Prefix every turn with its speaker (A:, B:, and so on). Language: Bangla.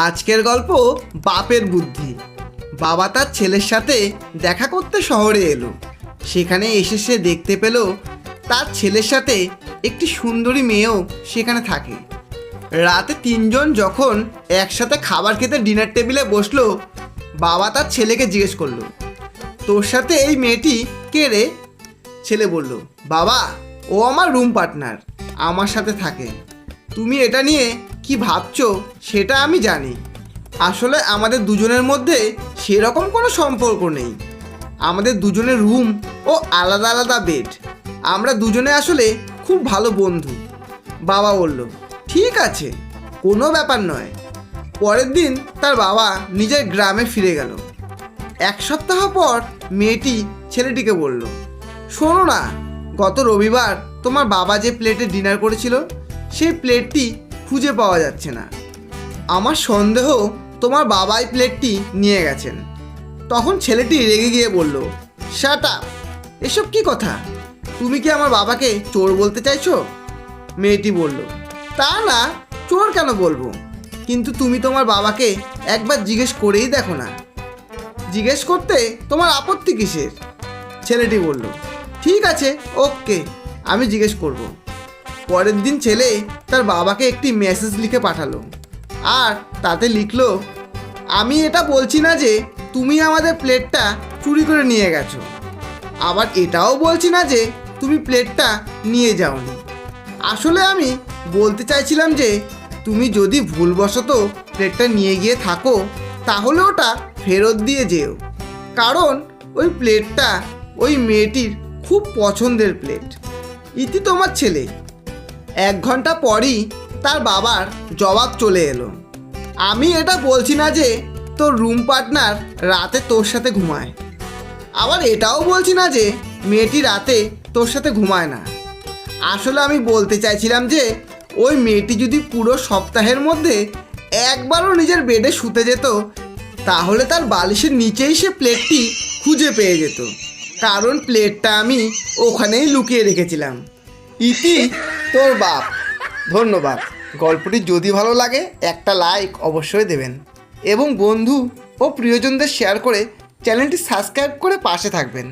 A: আজকের গল্প বাপের বুদ্ধি। বাবা তার ছেলের সাথে দেখা করতে শহরে এলো। সেখানে এসে সে দেখতে পেল তার ছেলের সাথে একটি সুন্দরী মেয়েও সেখানে থাকে। রাতে তিনজন যখন একসাথে খাবার খেতে ডিনার টেবিলে বসলো, বাবা তার ছেলেকে জিজ্ঞেস করলো, তোর সাথে এই মেয়েটি কে রে? ছেলে বলল, বাবা, ও আমার রুম পার্টনার, আমার সাথে থাকে। তুমি এটা নিয়ে কি ভাবছো সেটা আমি জানি। আসলে আমাদের দুজনের মধ্যে সেরকম কোনো সম্পর্ক নেই। আমাদের দুজনের রুম ও আলাদা আলাদা বেড। আমরা দুজনে আসলে খুব ভালো বন্ধু। বাবা বলল, ঠিক আছে, কোনো ব্যাপার নয়। পরের দিন তার বাবা নিজের গ্রামে ফিরে গেল। এক সপ্তাহ পর মেয়েটি ছেলেটিকে বলল, শোনো না, গত রবিবার তোমার বাবা যে প্লেটে ডিনার করেছিল সেই প্লেটটি খুঁজে পাওয়া যাচ্ছে না। আমার সন্দেহ তোমার বাবাই প্লেটটি নিয়ে গেছেন। তখন ছেলেটি রেগে গিয়ে বলল, শাট আপ, এসব কি কথা? তুমি কি আমার বাবাকে চোর বলতে চাইছো? মেয়েটি বলল, তা না, চোর কেন বলবো, কিন্তু তুমি তোমার বাবাকে একবার জিজ্ঞেস করেই দেখো না। জিজ্ঞেস করতে তোমার আপত্তি কিসের? ছেলেটি বলল, ঠিক আছে, ওকে, আমি জিজ্ঞেস করব। পরের দিন ছেলে তার বাবাকে একটি মেসেজ লিখে পাঠালো, আর তাতে লিখলো, আমি এটা বলছি না যে তুমি আমাদের প্লেটটা চুরি করে নিয়ে গেছো, আবার এটাও বলছি না যে তুমি প্লেটটা নিয়ে যাওনি। আসলে আমি বলতে চাইছিলাম যে তুমি যদি ভুলবশত প্লেটটা নিয়ে গিয়ে থাকো তাহলে ওটা ফেরত দিয়ে যেও, কারণ ওই প্লেটটা ওই মেয়েটির খুব পছন্দের প্লেট। ইতি তোমার ছেলে। 1 ঘন্টা পরই তার বাবার জবাব চলে এলো, আমি এটা বলছি না যে তোর রুম পার্টনার রাতে তোর সাথে ঘুমায়, আবার এটাও বলছি না যে মেয়েটি রাতে তোর সাথে ঘুমায় না। আসলে আমি বলতে চাইছিলাম যে ওই মেয়েটি যদি পুরো সপ্তাহের মধ্যে একবারও নিজের বেডে শুতে যেত তাহলে তার বালিশের নিচেই সে প্লেটটি খুঁজে পেয়ে যেত, কারণ প্লেটটা আমি ওখানেই লুকিয়ে রেখেছিলাম। ইতি তোর বাপ। ধন্যবাদ। গল্পটি যদি ভালো লাগে একটা লাইক অবশ্যই দেবেন এবং বন্ধু ও প্রিয়জনদের শেয়ার করে চ্যানেলটি সাবস্ক্রাইব করে পাশে থাকবেন।